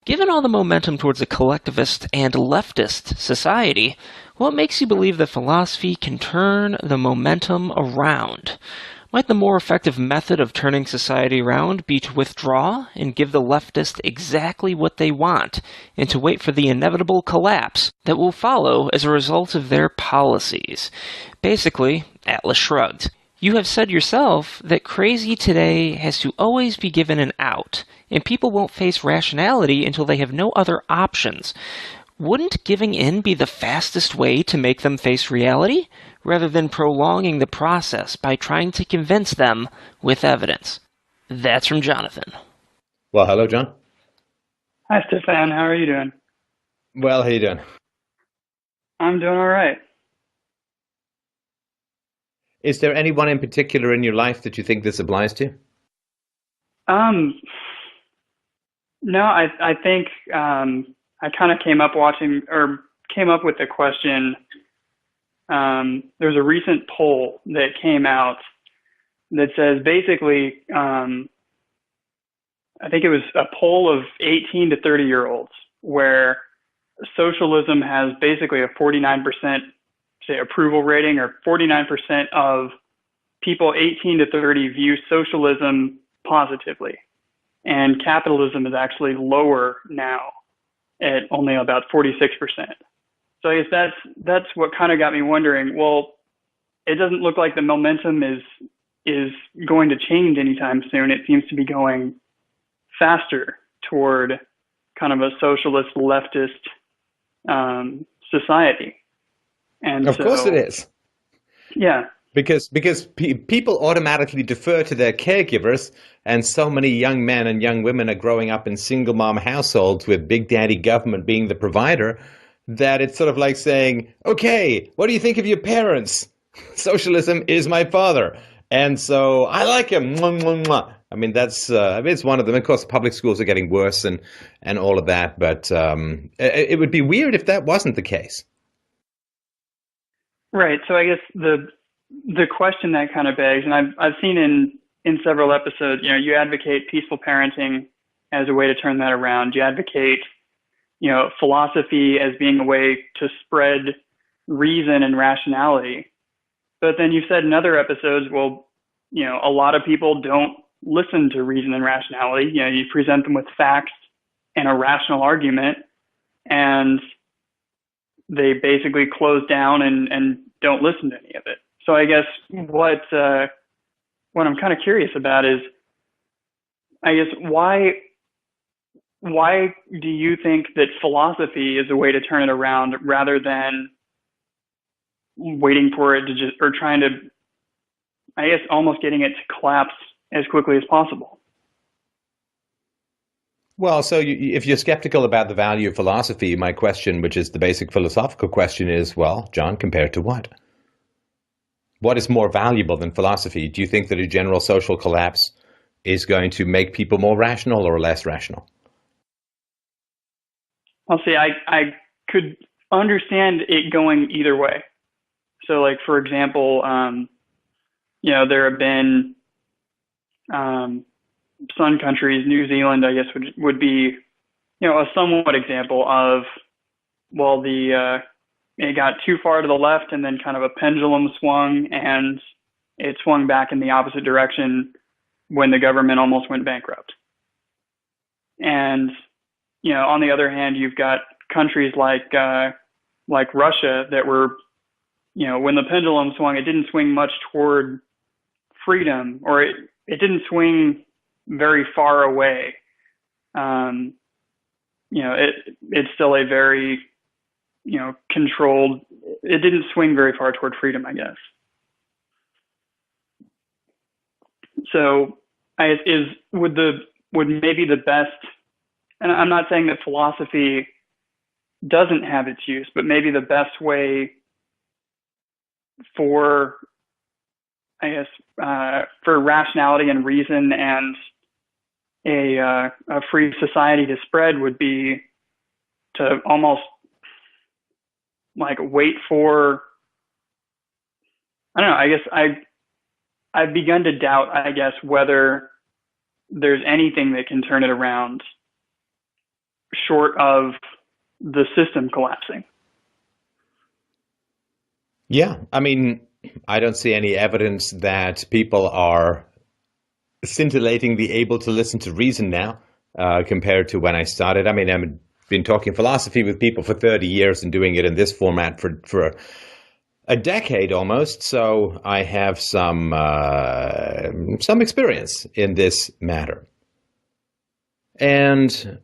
Given all the momentum towards a collectivist and leftist society, what makes you believe that philosophy can turn the momentum around? Might the more effective method of turning society around be to withdraw and give the leftists exactly what they want, and to wait for the inevitable collapse that will follow as a result of their policies? Basically, Atlas shrugged. You have said yourself that crazy today has to always be given an out, and people won't face rationality until they have no other options. Wouldn't giving in be the fastest way to make them face reality, rather than prolonging the process by trying to convince them with evidence? That's from Jonathan. Well, hello, John. Hi, Stefan. How are you doing? Well, how you doing? I'm doing all right. Is there anyone in particular in your life that you think this applies to? Um, no, I think I kind of came up with the question. There's a recent poll that came out that says basically, I think it was a poll of 18 to 30-year-olds where socialism has basically a 49% say approval rating, or 49% of people 18 to 30 view socialism positively. And capitalism is actually lower now at only about 46%. So I guess that's what kind of got me wondering, well, it doesn't look like the momentum is going to change anytime soon. It seems to be going faster toward kind of a socialist leftist society. And Of course it is. Yeah. Because people automatically defer to their caregivers, and so many young men and young women are growing up in single mom households with Big Daddy government being the provider, that it's sort of like saying, okay, what do you think of your parents? Socialism is my father. And so I like him. Mwah, mwah, mwah. I mean, it's one of them. Of course, public schools are getting worse and all of that, but it would be weird if that wasn't the case. Right. So I guess the question that kind of begs, and I've seen in several episodes, you advocate peaceful parenting as a way to turn that around. You advocate, philosophy as being a way to spread reason and rationality. But then you've said in other episodes, well, a lot of people don't listen to reason and rationality. You present them with facts and a rational argument, and they basically close down and don't listen to any of it. So I guess what I'm kind of curious about is, I guess, why do you think that philosophy is a way to turn it around rather than waiting for it to just, or trying to, I guess, almost getting it to collapse as quickly as possible? Well, so if you're skeptical about the value of philosophy, my question, which is the basic philosophical question, is, well, John, compared to what? What is more valuable than philosophy? Do you think that a general social collapse is going to make people more rational or less rational? I'll say I could understand it going either way. So, like, for example, there have been some countries, New Zealand, I guess, would be, a somewhat example of, well, it got too far to the left and then kind of a pendulum swung, and it swung back in the opposite direction when the government almost went bankrupt. And, on the other hand, you've got countries like Russia that were, when the pendulum swung, it didn't swing much toward freedom, or it didn't swing very far away. It's still a very, controlled, it didn't swing very far toward freedom, I guess. So would maybe the best, and I'm not saying that philosophy doesn't have its use, but maybe the best way for, I guess, for rationality and reason and a free society to spread would be to almost like wait for, I don't know, I guess I've begun to doubt, I guess, whether there's anything that can turn it around short of the system collapsing. Yeah, I mean, I don't see any evidence that people are scintillatingly able to listen to reason now compared to when I started. I mean, I've been talking philosophy with people for 30 years and doing it in this format for a decade almost. So I have some experience in this matter. And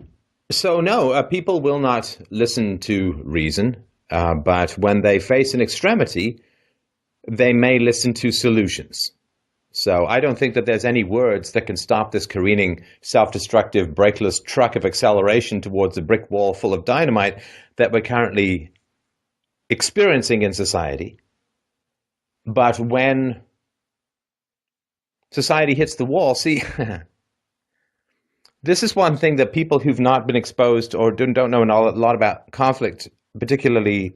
so, no, people will not listen to reason, but when they face an extremity, they may listen to solutions. So I don't think that there's any words that can stop this careening, self-destructive, brakeless truck of acceleration towards a brick wall full of dynamite that we're currently experiencing in society. But when society hits the wall, see, this is one thing that people who've not been exposed or don't know a lot about conflict, particularly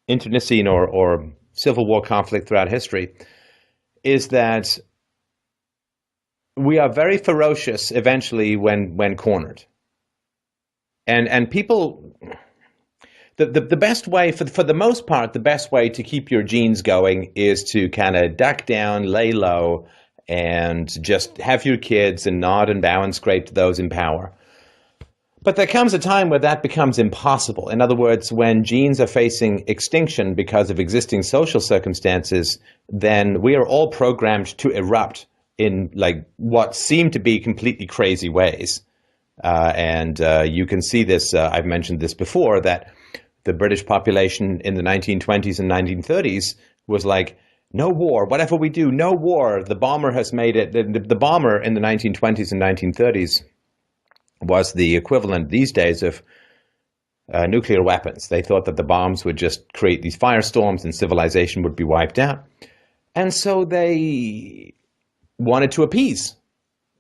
internecine or civil war conflict throughout history, is that we are very ferocious eventually when cornered. And people, the best way, for the most part, the best way to keep your genes going is to kind of duck down, lay low, and just have your kids and nod and bow and scrape to those in power. But there comes a time where that becomes impossible. In other words, when genes are facing extinction because of existing social circumstances, then we are all programmed to erupt in like what seem to be completely crazy ways. And you can see this, I've mentioned this before, that the British population in the 1920s and 1930s was like, no war, whatever we do, no war. The bomber has made it. The bomber in the 1920s and 1930s was the equivalent these days of nuclear weapons. They thought that the bombs would just create these firestorms and civilization would be wiped out. And so they wanted to appease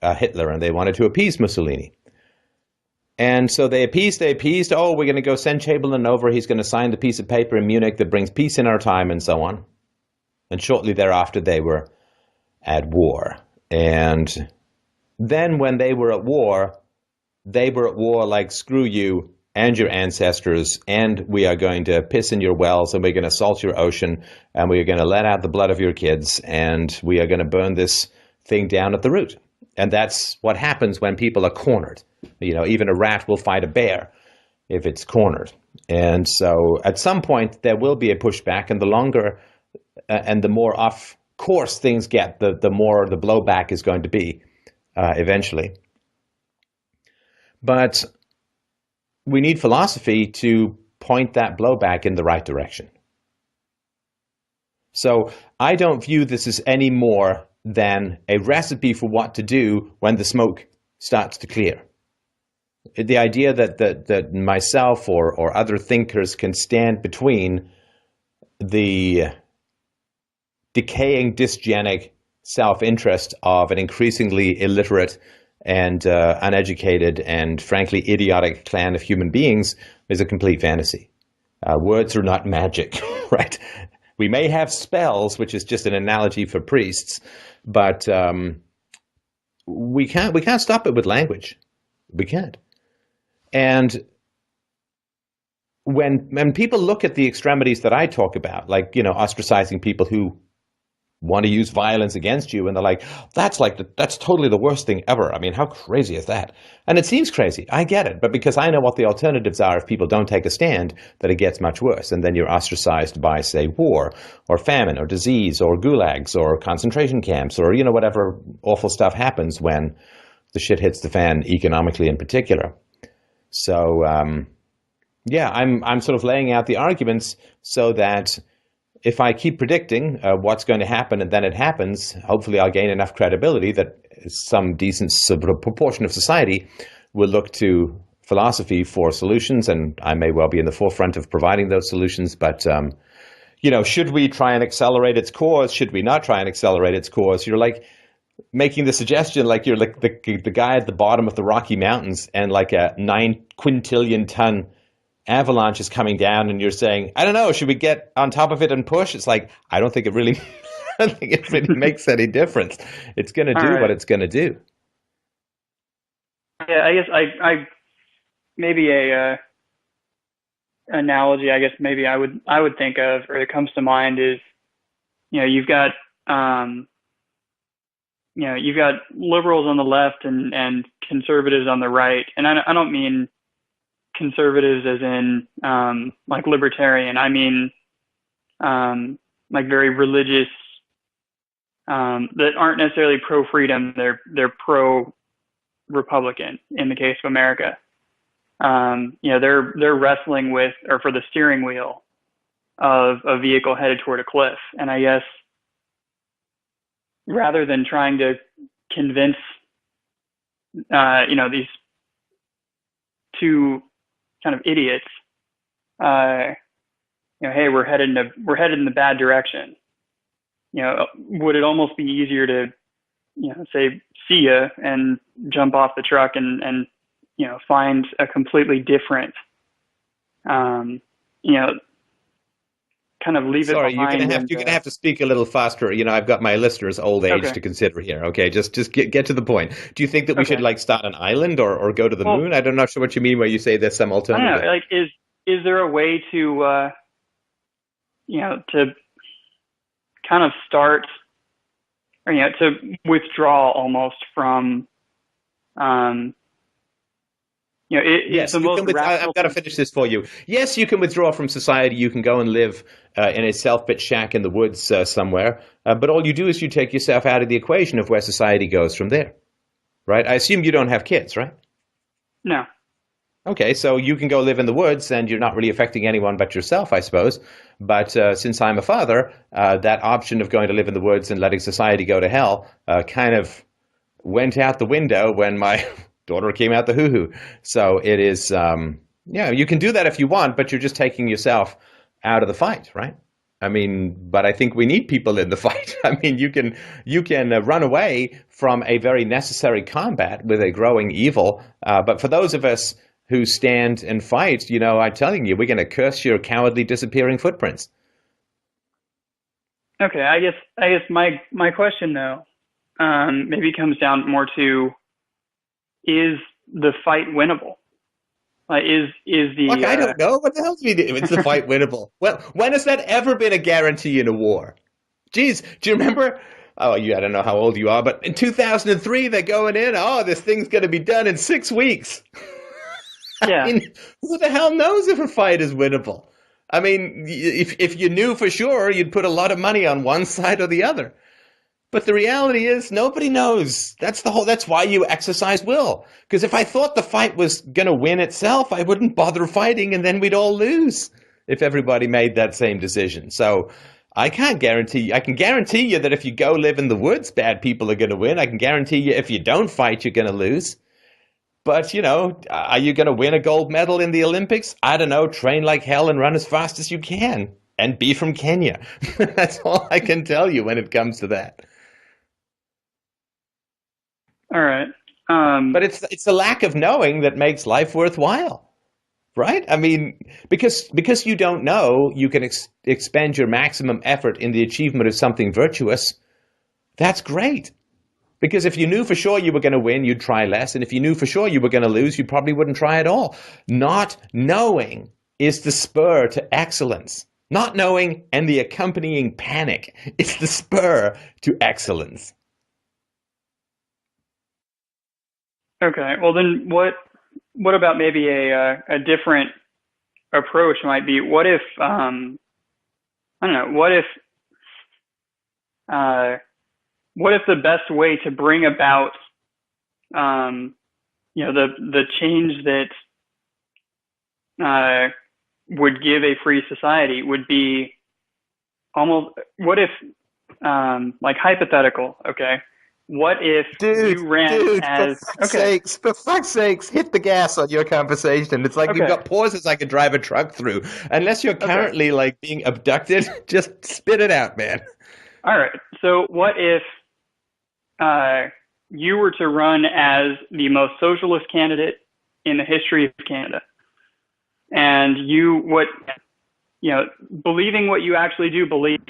Hitler, and they wanted to appease Mussolini. And so they appeased. Oh, we're going to go send Chamberlain over. He's going to sign the piece of paper in Munich that brings peace in our time, and so on. And shortly thereafter, they were at war. And then when they were at war like, screw you and your ancestors, and we are going to piss in your wells, and we're going to salt your ocean, and we are going to let out the blood of your kids, and we are going to burn this thing down at the root. And that's what happens when people are cornered. You know, even a rat will fight a bear if it's cornered. And so at some point, there will be a pushback, and the longer and the more off course things get, the more the blowback is going to be eventually. But we need philosophy to point that blowback in the right direction. So I don't view this as any more than a recipe for what to do when the smoke starts to clear. The idea that myself or other thinkers can stand between the decaying dysgenic self-interest of an increasingly illiterate and uneducated and frankly idiotic clan of human beings is a complete fantasy. Words are not magic, right? We may have spells, which is just an analogy for priests, but we can't stop it with language. We can't. And when people look at the extremities that I talk about, like, you know, ostracizing people who want to use violence against you, and they're like, that's totally the worst thing ever. I mean, how crazy is that? And it seems crazy. I get it. But because I know what the alternatives are if people don't take a stand, that it gets much worse. And then you're ostracized by, say, war or famine or disease or gulags or concentration camps or, you know, whatever awful stuff happens when the shit hits the fan, economically in particular. So, yeah, I'm sort of laying out the arguments so that if I keep predicting what's going to happen and then it happens, hopefully I'll gain enough credibility that some decent sort of proportion of society will look to philosophy for solutions, and I may well be in the forefront of providing those solutions. But, you know, should we try and accelerate its cause? Should we not try and accelerate its cause? You're like making the suggestion like you're like the guy at the bottom of the Rocky Mountains and like a 9 quintillion ton avalanche is coming down, and you're saying, I don't know, should we get on top of it and push? It's like, I don't think it really makes any difference. It's going to do what it's going to do. Yeah, I guess I maybe a analogy I guess maybe I would think of or that comes to mind is you've got um, you've got liberals on the left and conservatives on the right, and I don't mean conservatives as in like libertarian. I mean like very religious that aren't necessarily pro freedom. They're pro Republican in the case of America. They're wrestling with or for the steering wheel of a vehicle headed toward a cliff. And I guess rather than trying to convince these two kind of idiots, hey, we're headed in the bad direction. Would it almost be easier to say see ya and jump off the truck and find a completely different kind of leave Sorry, it behind you're gonna have to speak a little faster. I've got my listeners' old age okay. to consider here. Okay, just get to the point. Do you think that we should Okay. like start an island or go to the Well, moon? I'm not sure what you mean when you say there's some I don't alternative. know. Like, is there a way to to kind of start or to withdraw almost from it's Yes, the you most can. rational I've got to thing. finish this for you. Yes, you can withdraw from society. You can go and live in a self-built shack in the woods somewhere. But all you do is you take yourself out of the equation of where society goes from there, right? I assume you don't have kids, right? No. Okay, so you can go live in the woods and you're not really affecting anyone but yourself, I suppose. But since I'm a father, that option of going to live in the woods and letting society go to hell kind of went out the window when my daughter came out the hoo-hoo. So it is, you can do that if you want, but you're just taking yourself out of the fight, right? I mean, but I think we need people in the fight. I mean, you can run away from a very necessary combat with a growing evil. But for those of us who stand and fight, I'm telling you, we're going to curse your cowardly disappearing footprints. Okay. I guess my question though maybe comes down more to is the fight winnable? Like is Look, I the don't know. What the hell do you do? It's the fight winnable. Well, when has that ever been a guarantee in a war? Geez, do you remember? Oh, I don't know how old you are, but in 2003, they're going in. Oh, this thing's going to be done in 6 weeks. I yeah. mean, who the hell knows if a fight is winnable? I mean, if you knew for sure, you'd put a lot of money on one side or the other. But the reality is nobody knows. That's why you exercise will. Because if I thought the fight was going to win itself, I wouldn't bother fighting and then we'd all lose if everybody made that same decision. So I can't guarantee. I can guarantee you that if you go live in the woods, bad people are going to win. I can guarantee you if you don't fight, you're going to lose. But, are you going to win a gold medal in the Olympics? I don't know. Train like hell and run as fast as you can and be from Kenya. That's all I can tell you when it comes to that. All right. But it's the lack of knowing that makes life worthwhile, right? I mean, because you don't know, you can expend your maximum effort in the achievement of something virtuous. That's great. Because if you knew for sure you were going to win, you'd try less. And if you knew for sure you were going to lose, you probably wouldn't try at all. Not knowing is the spur to excellence. Not knowing and the accompanying panic is the spur to excellence. Okay. Well, then what about maybe a different approach might be? What if I don't know. What if the best way to bring about the change that would give a free society would be almost what if like hypothetical, okay? What if you ran as okay? For fuck's sakes, hit the gas on your conversation. It's like you've Okay. got pauses I could drive a truck through. Unless you're Okay. currently like being abducted, just spit it out, man. All right. So what if you were to run as the most socialist candidate in the history of Canada, and believing what you actually do believe,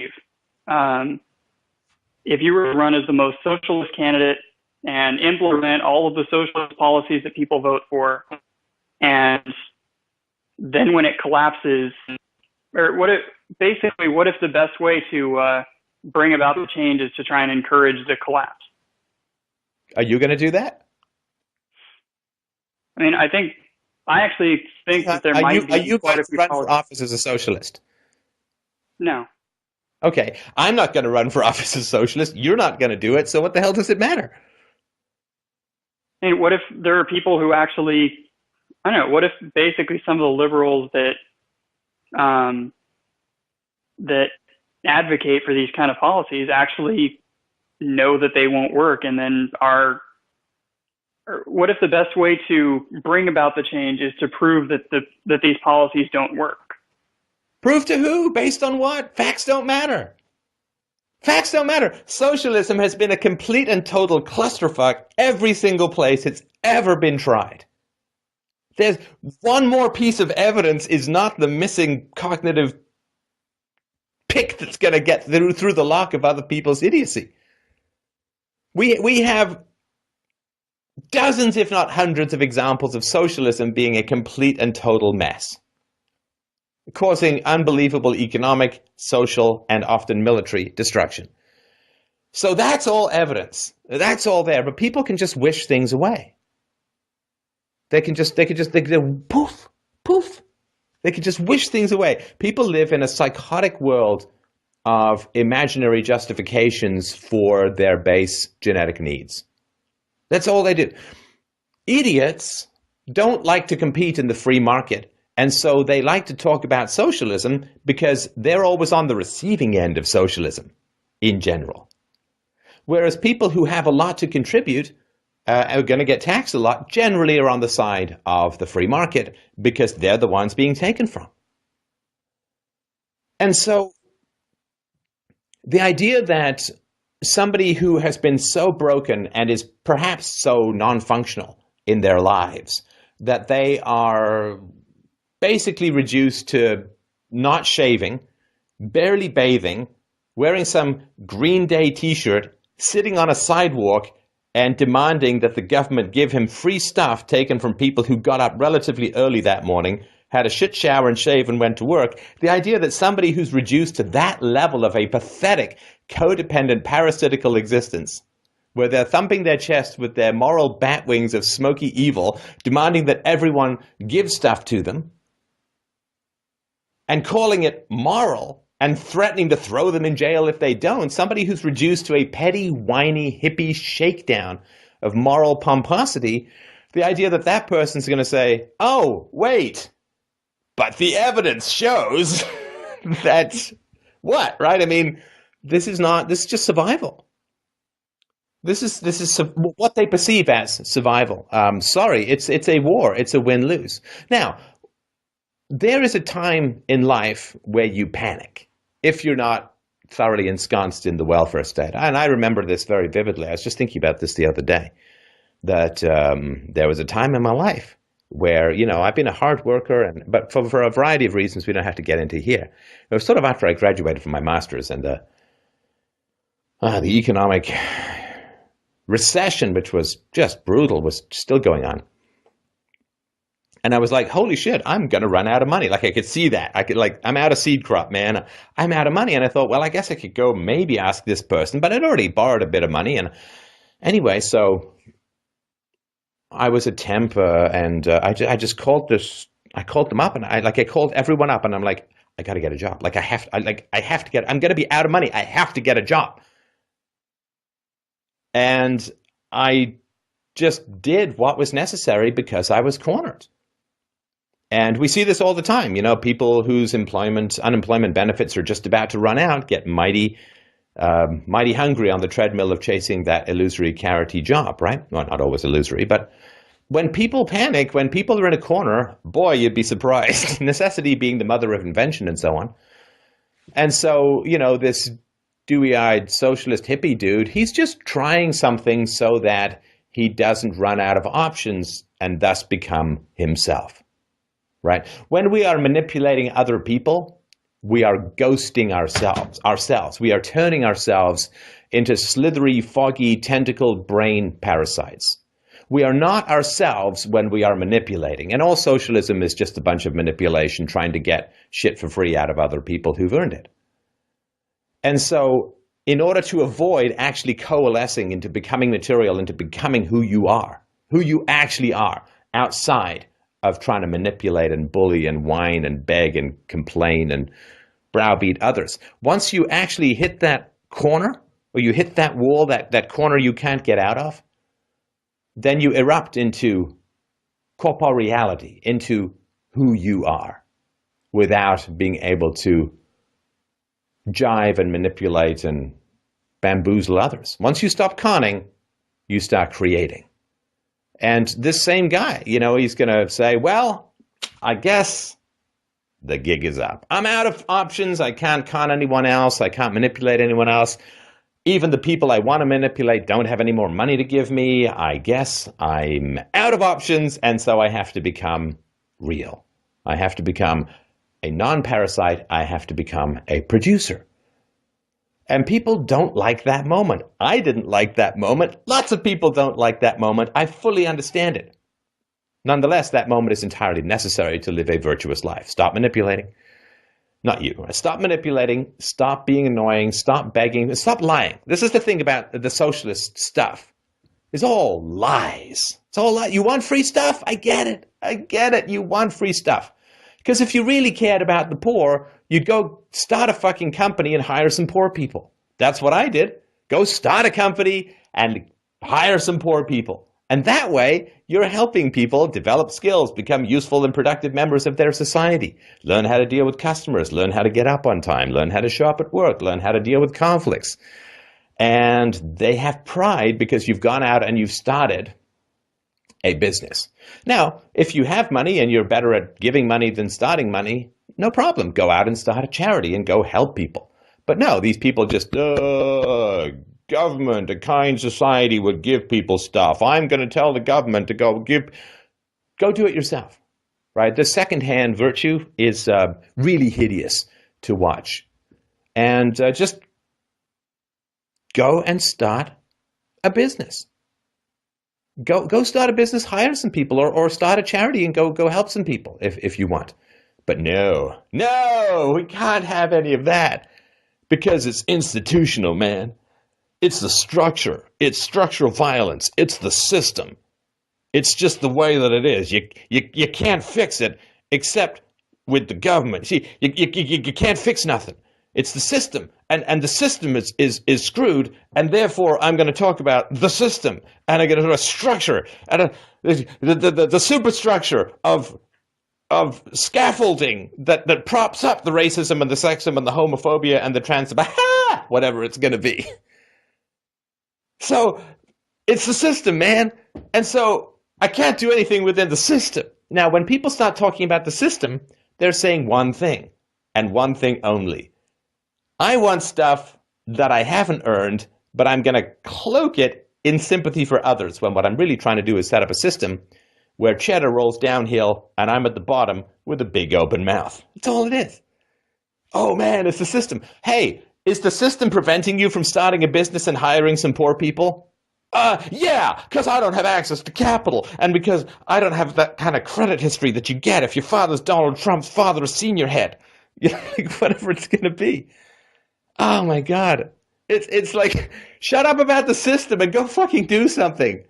if you were to run as the most socialist candidate and implement all of the socialist policies that people vote for, And then when it collapses, or what if the best way to bring about the change is to try and encourage the collapse? Are you going to do that? I mean, I actually think that there might Are be you quite going a to few run for policies. office as a socialist? No. Okay, I'm not going to run for office as a socialist. You're not going to do it, so what the hell does it matter? And what if there are people who actually, I don't know, what if basically some of the liberals that advocate for these kind of policies actually know that they won't work, and then or what if the best way to bring about the change is to prove that that these policies don't work? Prove to who? Based on what? Facts don't matter. Facts don't matter. Socialism has been a complete and total clusterfuck every single place it's ever been tried. There's one more piece of evidence is not the missing cognitive pick that's going to get through the lock of other people's idiocy. We have dozens, if not hundreds, of examples of socialism being a complete and total mess, causing unbelievable economic, social, and often military destruction. So that's all evidence. That's all there. But people can just wish things away. They can poof, poof. They can just wish things away. People live in a psychotic world of imaginary justifications for their base genetic needs. That's all they do. Idiots don't like to compete in the free market. And so they like to talk about socialism because they're always on the receiving end of socialism in general. Whereas people who have a lot to contribute are going to get taxed a lot, generally are on the side of the free market because they're the ones being taken from. And so the idea that somebody who has been so broken and is perhaps so non-functional in their lives that they are basically reduced to not shaving, barely bathing, wearing some Green Day t-shirt, sitting on a sidewalk and demanding that the government give him free stuff taken from people who got up relatively early that morning, had a shit shower and shave and went to work. The idea that somebody who's reduced to that level of a pathetic, codependent, parasitical existence, where they're thumping their chest with their moral bat wings of smoky evil, demanding that everyone give stuff to them, and calling it moral, and threatening to throw them in jail if they don't, somebody who's reduced to a petty, whiny, hippie shakedown of moral pomposity, the idea that that person's going to say, oh, wait, but the evidence shows that what, right? I mean, this is just survival. This is what they perceive as survival. Sorry, it's a war. It's a win-lose. Now, there is a time in life where you panic if you're not thoroughly ensconced in the welfare state. And I remember this very vividly. I was just thinking about this the other day, that there was a time in my life where, I've been a hard worker, but for a variety of reasons we don't have to get into here. It was sort of after I graduated from my master's, and the economic recession, which was just brutal, was still going on. And I was like, holy shit, I'm going to run out of money. Like, I could see that. I'm out of seed crop, man. I'm out of money. And I thought, well, I guess I could go maybe ask this person, but I'd already borrowed a bit of money. And anyway, so I was a temp, and I just called I called them up, and I called everyone up, and I'm like, I got to get a job. Like, I'm going to be out of money. I have to get a job. And I just did what was necessary because I was cornered. And we see this all the time. People whose unemployment benefits are just about to run out get mighty hungry on the treadmill of chasing that illusory carroty job, right? Well, not always illusory, but when people panic, when people are in a corner, boy, you'd be surprised. Necessity being the mother of invention and so on. And so, this dewy-eyed socialist hippie dude, he's just trying something so that he doesn't run out of options and thus become himself. Right? When we are manipulating other people, we are ghosting ourselves. We are turning ourselves into slithery, foggy, tentacled brain parasites. We are not ourselves when we are manipulating. And all socialism is just a bunch of manipulation trying to get shit for free out of other people who've earned it. And so in order to avoid actually coalescing into becoming material, into becoming who you actually are, outside of trying to manipulate and bully and whine and beg and complain and browbeat others. Once you actually hit that corner, or you hit that wall, that corner you can't get out of, then you erupt into corporeality, into who you are, without being able to jive and manipulate and bamboozle others. Once you stop conning, you start creating. And this same guy, he's going to say, well, I guess the gig is up. I'm out of options. I can't con anyone else. I can't manipulate anyone else. Even the people I want to manipulate don't have any more money to give me. I guess I'm out of options, and so I have to become real. I have to become a non-parasite. I have to become a producer. And people don't like that moment. I didn't like that moment. Lots of people don't like that moment. I fully understand it. Nonetheless, that moment is entirely necessary to live a virtuous life. Stop manipulating. Not you. Stop manipulating. Stop being annoying. Stop begging. Stop lying. This is the thing about the socialist stuff. It's all lies. It's all lies. You want free stuff? I get it. I get it. You want free stuff. Because if you really cared about the poor, you'd go start a fucking company and hire some poor people. That's what I did. Go start a company and hire some poor people. And that way, you're helping people develop skills, become useful and productive members of their society, learn how to deal with customers, learn how to get up on time, learn how to show up at work, learn how to deal with conflicts. And they have pride because you've gone out and you've started a business. Now, if you have money and you're better at giving money than starting money, no problem. Go out and start a charity and go help people. But no, these people just, government, a kind society would give people stuff. I'm going to tell the government to go do it yourself, right? The secondhand virtue is really hideous to watch. And just go and start a business. Go start a business, hire some people, or start a charity and go help some people if you want. But no, we can't have any of that because it's institutional, man. It's the structure. It's structural violence. It's the system. It's just the way that it is. You can't fix it except with the government. See, you can't fix nothing. It's the system, and the system is screwed, and therefore I'm going to talk about the system, and I'm going to talk about structure, and the superstructure of scaffolding that props up the racism and the sexism and the homophobia and the whatever it's going to be. So it's the system, man, and so I can't do anything within the system. Now, when people start talking about the system, they're saying one thing, and one thing only. I want stuff that I haven't earned, but I'm going to cloak it in sympathy for others, when what I'm really trying to do is set up a system where cheddar rolls downhill and I'm at the bottom with a big open mouth. That's all it is. Oh man, it's the system. Hey, is the system preventing you from starting a business and hiring some poor people? Yeah, because I don't have access to capital, and because I don't have that kind of credit history that you get if your father's Donald Trump's father, a senior head. Whatever it's going to be. Oh my God. It's like, shut up about the system and go fucking do something.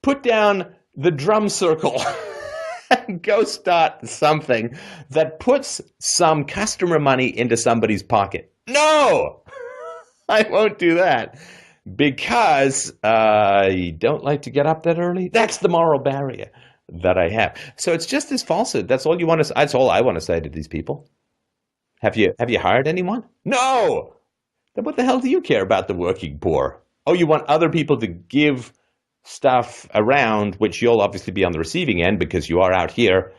Put down the drum circle and go start something that puts some customer money into somebody's pocket. No, I won't do that because I don't like to get up that early. That's the moral barrier that I have. So it's just this falsehood. That's all that's all I want to say to these people. Have you hired anyone? No. Then what the hell do you care about the working poor? Oh, you want other people to give stuff around, which you'll obviously be on the receiving end because you are out here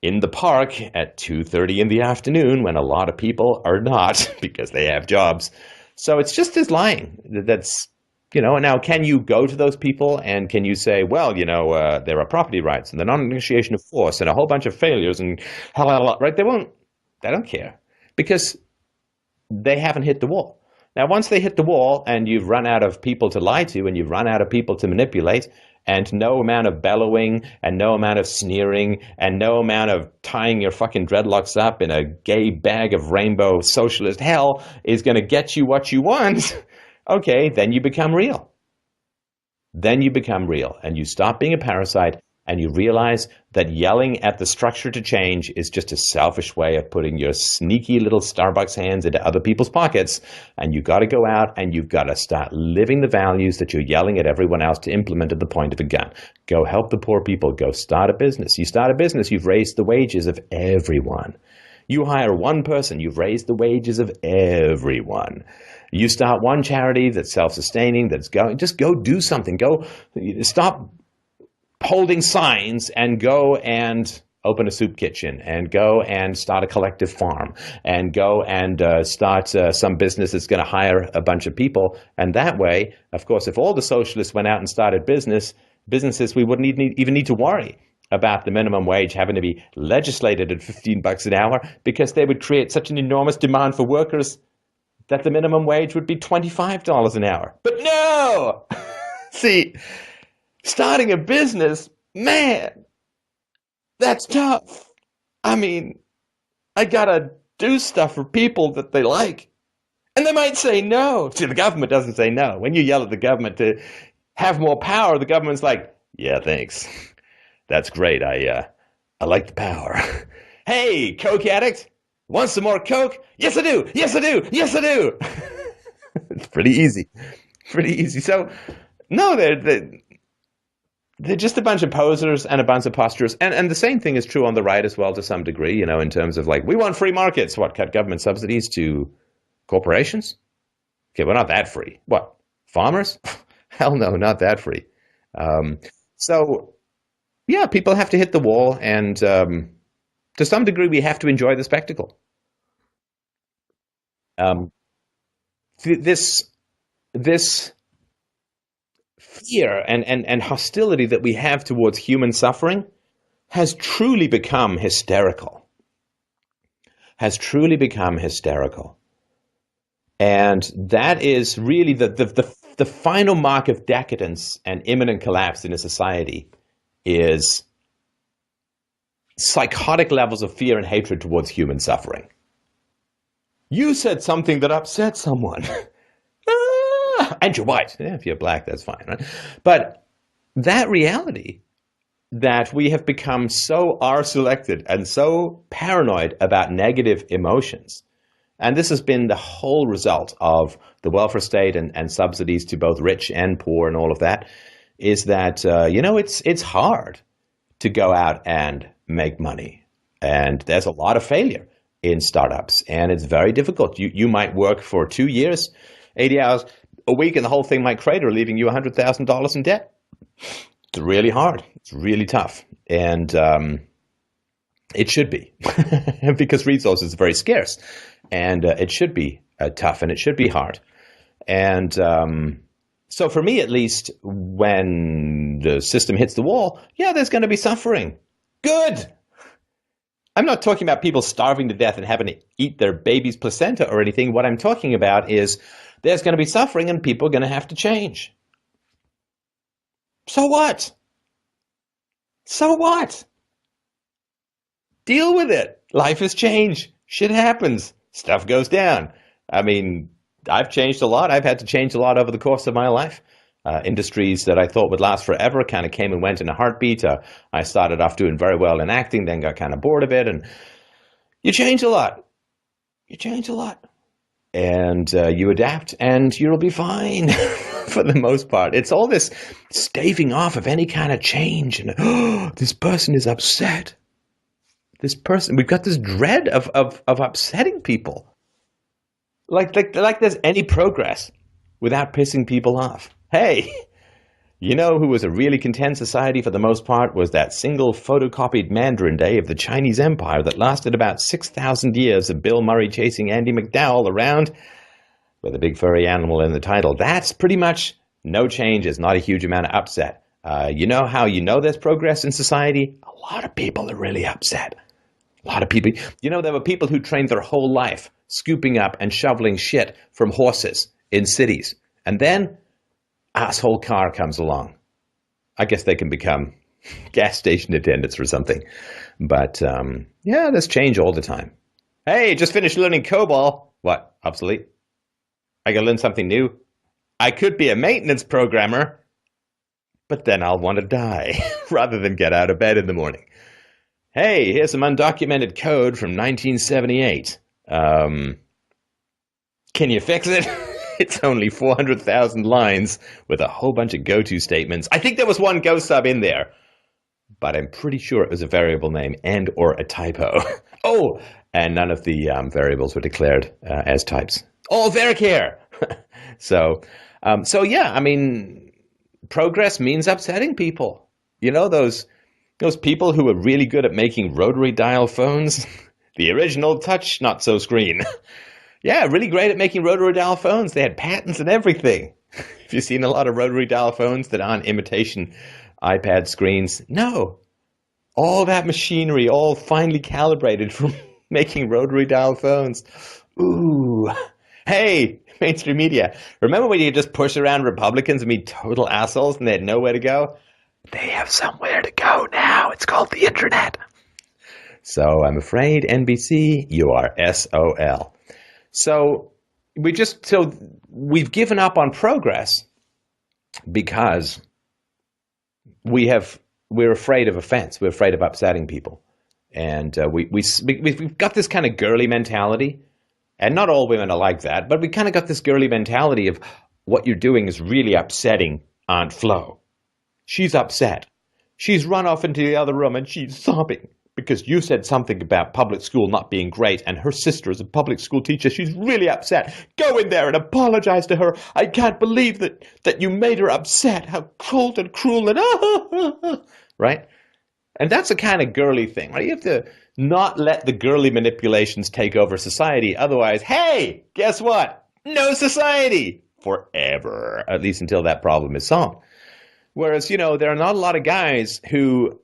in the park at 2:30 in the afternoon when a lot of people are not because they have jobs. So it's just this lying. That's, now can you go to those people and can you say, well, there are property rights and the non-negotiation of force and a whole bunch of failures and right? They don't care because they haven't hit the wall. Now, once they hit the wall and you've run out of people to lie to and you've run out of people to manipulate And no amount of bellowing and no amount of sneering and no amount of tying your fucking dreadlocks up in a gay bag of rainbow socialist hell is going to get you what you want. Okay, then you become real. Then you become real and you stop being a parasite and you realize that yelling at the structure to change is just a selfish way of putting your sneaky little Starbucks hands into other people's pockets. And you've got to go out and you've got to start living the values that you're yelling at everyone else to implement at the point of a gun. Go help the poor people. Go start a business. You start a business, you've raised the wages of everyone. You hire one person, you've raised the wages of everyone. You start one charity that's self-sustaining, that's going, just go do something. Go stop holding signs and go and open a soup kitchen and go and start a collective farm and go and start some business that's going to hire a bunch of people. And that way, of course, if all the socialists went out and started businesses, we wouldn't even need to worry about the minimum wage having to be legislated at $15 an hour, because they would create such an enormous demand for workers that the minimum wage would be $25 an hour. But no! See, starting a business, man, that's tough. I mean, I gotta do stuff for people that they like. And they might say no. See, the government doesn't say no. When you yell at the government to have more power, the government's like, yeah, thanks. That's great. I like the power. Hey, Coke addict, want some more Coke? Yes, I do. Yes, I do. Yes, I do. It's pretty easy. Pretty easy. So, no, they're just a bunch of posers and a bunch of postures. And the same thing is true on the right as well to some degree, you know, in terms of like, we want free markets. What, cut government subsidies to corporations? Okay, we're not that free. What, farmers? Hell no, not that free. So, yeah, people have to hit the wall, and to some degree, we have to enjoy the spectacle. This fear and hostility that we have towards human suffering has truly become hysterical. Has truly become hysterical. And that is really the final mark of decadence and imminent collapse in a society is psychotic levels of fear and hatred towards human suffering. You said something that upset someone. And you're white. Yeah, if you're black, that's fine, right? But that reality that we have become so R-selected and so paranoid about negative emotions, and this has been the whole result of the welfare state and subsidies to both rich and poor and all of that, is that, it's hard to go out and make money. And there's a lot of failure in startups, and it's very difficult. You might work for 2 years, 80 hours a week, and the whole thing might crater, leaving you $100,000 in debt. It's really hard. It's really tough. And it should be, because resources are very scarce. And it should be tough, and it should be hard. And so for me, at least, when the system hits the wall, yeah, there's going to be suffering. Good. I'm not talking about people starving to death and having to eat their baby's placenta or anything. What I'm talking about is there's going to be suffering and people are going to have to change. So what? So what? Deal with it. Life is change. Shit happens. Stuff goes down. I mean, I've changed a lot. I've had to change a lot over the course of my life. Industries that I thought would last forever kind of came and went in a heartbeat. I started off doing very well in acting, then got kind of bored of it. And you change a lot. You change a lot. And you adapt, and you'll be fine for the most part. It's all this staving off of any kind of change. And, this person is upset. This person, we've got this dread of upsetting people. Like there's any progress without pissing people off. Hey, you know who was a really content society for the most part was that single photocopied Mandarin day of the Chinese Empire that lasted about 6,000 years of Bill Murray chasing Andy McDowell around with a big furry animal in the title. That's pretty much no changes, not a huge amount of upset. You know how you know there's progress in society? A lot of people are really upset. A lot of people. You know, there were people who trained their whole life scooping up and shoveling shit from horses in cities. And then asshole car comes along. I guess they can become gas station attendants or something. But yeah, there's change all the time. Hey, just finished learning COBOL. What? Obsolete? I gotta learn something new. I could be a maintenance programmer, but then I'll want to die rather than get out of bed in the morning. Hey, here's some undocumented code from 1978. Can you fix it? It's only 400,000 lines with a whole bunch of go-to statements. I think there was one go sub in there, but I'm pretty sure it was a variable name and or a typo. Oh, and none of the variables were declared as types. All varchar. So yeah, I mean, progress means upsetting people. You know, those people who were really good at making rotary dial phones, the original touch not so screen. Yeah, really great at making rotary dial phones. They had patents and everything. Have you seen a lot of rotary dial phones that aren't imitation iPad screens? No. All that machinery, all finely calibrated for making rotary dial phones. Ooh. Hey, mainstream media. Remember when you could just push around Republicans and be total assholes and they had nowhere to go? They have somewhere to go now. It's called the internet. So I'm afraid, NBC, you are SOL. So we've given up on progress because we're afraid of offense. We're afraid of upsetting people. And we've got this kind of girly mentality. And not all women are like that, but we kind of got this girly mentality of what you're doing is really upsetting Aunt Flo. She's upset. She's run off into the other room and she's sobbing because you said something about public school not being great, and her sister is a public school teacher. She's really upset. Go in there and apologize to her. I can't believe that you made her upset. How cold and cruel and right? And that's a kind of girly thing, right? You have to not let the girly manipulations take over society. Otherwise, hey, guess what? No society forever, at least until that problem is solved. Whereas, there are not a lot of guys who,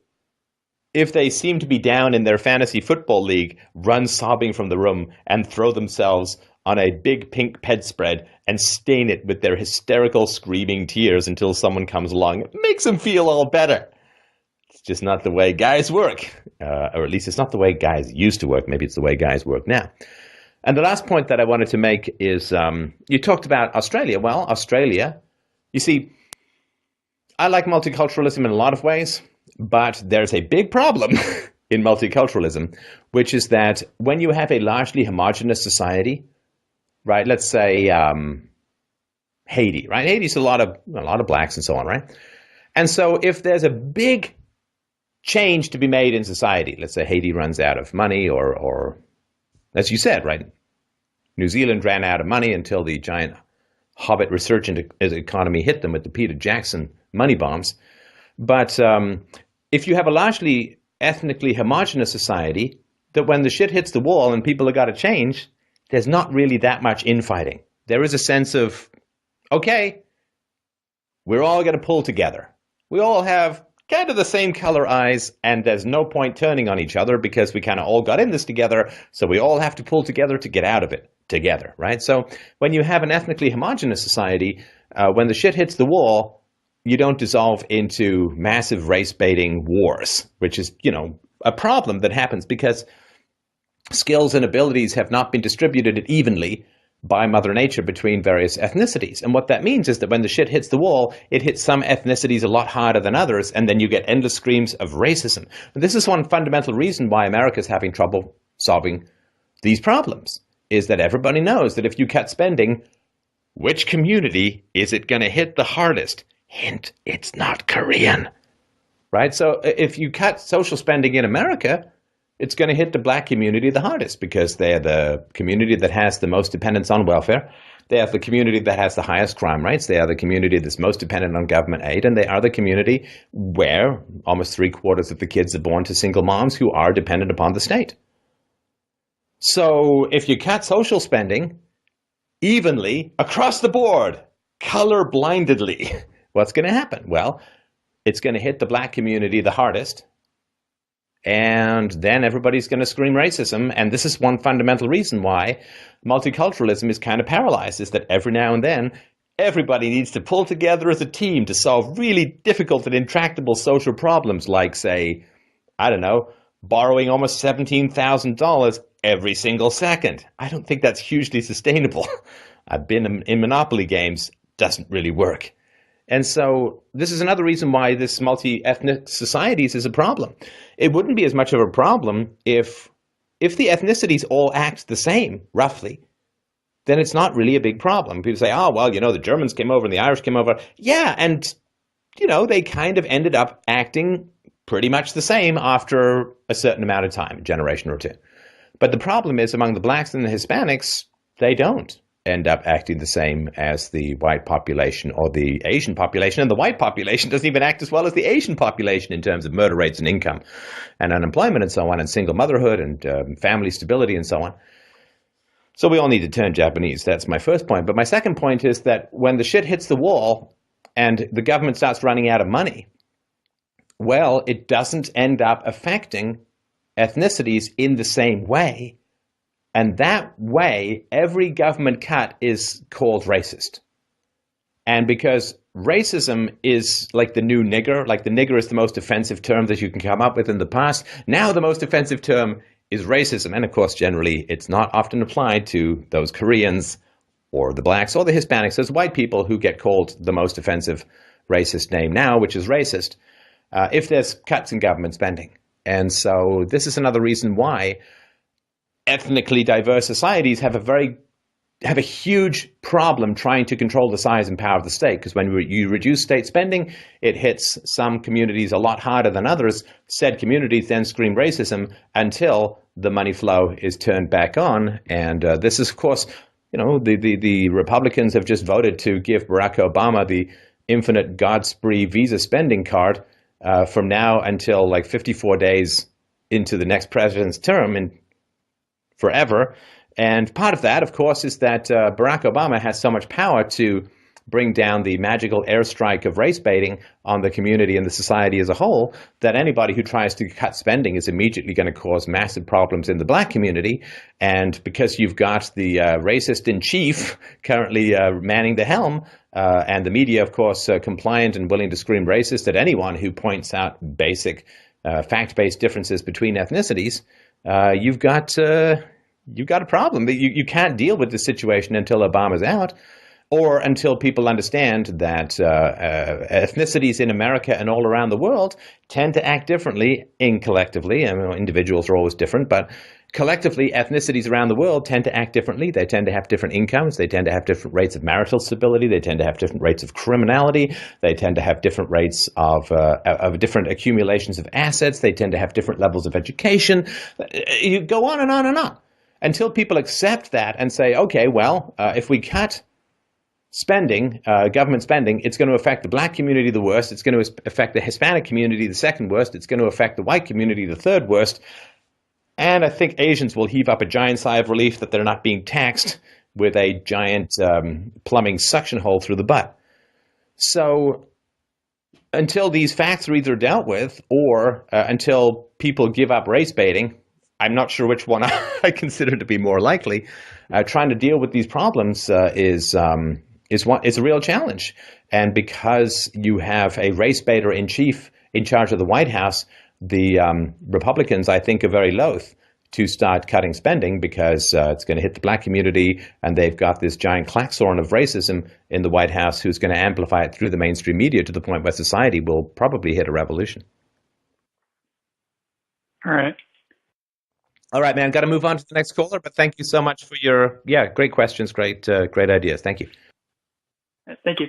if they seem to be down in their fantasy football league, run sobbing from the room and throw themselves on a big pink bedspread and stain it with their hysterical screaming tears until someone comes along. It makes them feel all better. It's just not the way guys work. Or at least it's not the way guys used to work. Maybe it's the way guys work now. And the last point that I wanted to make is, you talked about Australia. Well, Australia, you see, I like multiculturalism in a lot of ways, but there's a big problem in multiculturalism, which is that when you have a largely homogenous society, right? Let's say Haiti, right? Haiti's a lot of blacks and so on, right? And so if there's a big change to be made in society, let's say Haiti runs out of money, or as you said, right? New Zealand ran out of money until the giant Hobbit resurgent economy hit them with the Peter Jackson money bombs. But if you have a largely ethnically homogenous society, that when the shit hits the wall and people have got to change, there's not really that much infighting. There is a sense of, okay, we're all going to pull together. We all have kind of the same color eyes, and there's no point turning on each other because we kind of all got in this together, so we all have to pull together to get out of it together, right? So when you have an ethnically homogenous society, when the shit hits the wall, you don't dissolve into massive race-baiting wars, which is, a problem that happens because skills and abilities have not been distributed evenly by Mother Nature between various ethnicities. And what that means is that when the shit hits the wall, it hits some ethnicities a lot harder than others, and then you get endless screams of racism. And this is one fundamental reason why America is having trouble solving these problems, is that everybody knows that if you cut spending, which community is it going to hit the hardest? Hint, it's not Korean, right? So if you cut social spending in America, it's going to hit the black community the hardest because they're the community that has the most dependence on welfare. They are the community that has the highest crime rates. They are the community that's most dependent on government aid. And they are the community where almost 3/4 of the kids are born to single moms who are dependent upon the state. So if you cut social spending evenly across the board, color-blindedly, what's going to happen? Well, it's going to hit the black community the hardest. And then everybody's going to scream racism. And this is one fundamental reason why multiculturalism is kind of paralyzed, is that every now and then Everybody needs to pull together as a team to solve really difficult and intractable social problems like, say, I don't know, borrowing almost $17,000 every single second. I don't think that's hugely sustainable. I've been in Monopoly games, doesn't really work. And so this is another reason why this multi-ethnic societies is a problem. It wouldn't be as much of a problem if the ethnicities all act the same, roughly, then it's not really a big problem. People say, oh, well, the Germans came over and the Irish came over. Yeah, and, they kind of ended up acting pretty much the same after a certain amount of time, a generation or two. But the problem is among the blacks and the Hispanics, they don't end up acting the same as the white population or the Asian population. And the white population doesn't even act as well as the Asian population in terms of murder rates and income and unemployment and so on, and single motherhood and family stability and so on. So we all need to turn Japanese. That's my first point. But my second point is that when the shit hits the wall and the government starts running out of money, well, it doesn't end up affecting ethnicities in the same way. And that way, every government cut is called racist. And because racism is like the new nigger, like the nigger is the most offensive term that you can come up with in the past, now the most offensive term is racism. And of course, generally, it's not often applied to those Koreans or the blacks or the Hispanics. There's white people who get called the most offensive racist name now, which is racist, if there's cuts in government spending. And so this is another reason why ethnically diverse societies have a huge problem trying to control the size and power of the state, because when you reduce state spending, it hits some communities a lot harder than others. Said communities then scream racism until the money flow is turned back on. And this is, of course, the Republicans have just voted to give Barack Obama the infinite God spree visa spending card from now until like 54 days into the next president's term and forever. And part of that, of course, is that Barack Obama has so much power to bring down the magical airstrike of race baiting on the community and the society as a whole, that anybody who tries to cut spending is immediately going to cause massive problems in the black community. And because you've got the racist in chief currently manning the helm, and the media, of course, compliant and willing to scream racist at anyone who points out basic fact-based differences between ethnicities, you've got a problem. You can't deal with the situation until Obama's out, or until people understand that ethnicities in America and all around the world tend to act differently collectively. I mean, individuals are always different, but collectively, ethnicities around the world tend to act differently. They tend to have different incomes. They tend to have different rates of marital stability. They tend to have different rates of criminality. They tend to have different rates of different accumulations of assets. They tend to have different levels of education. You go on and on and on until people accept that and say, okay, well, if we cut spending, government spending, it's going to affect the black community the worst. It's going to affect the Hispanic community the second worst. It's going to affect the white community the third worst. And I think Asians will heave up a giant sigh of relief that they're not being taxed with a giant plumbing suction hole through the butt. So until these facts are either dealt with or until people give up race baiting, I'm not sure which one I consider to be more likely. Trying to deal with these problems is a real challenge. And because you have a race baiter in chief in charge of the White House, the Republicans, I think, are very loath to start cutting spending because it's going to hit the black community, and they've got this giant klaxon of racism in the White House who's going to amplify it through the mainstream media to the point where society will probably hit a revolution. All right. All right, man. Got to move on to the next caller, but thank you so much for your great questions, great ideas. Thank you. Thank you.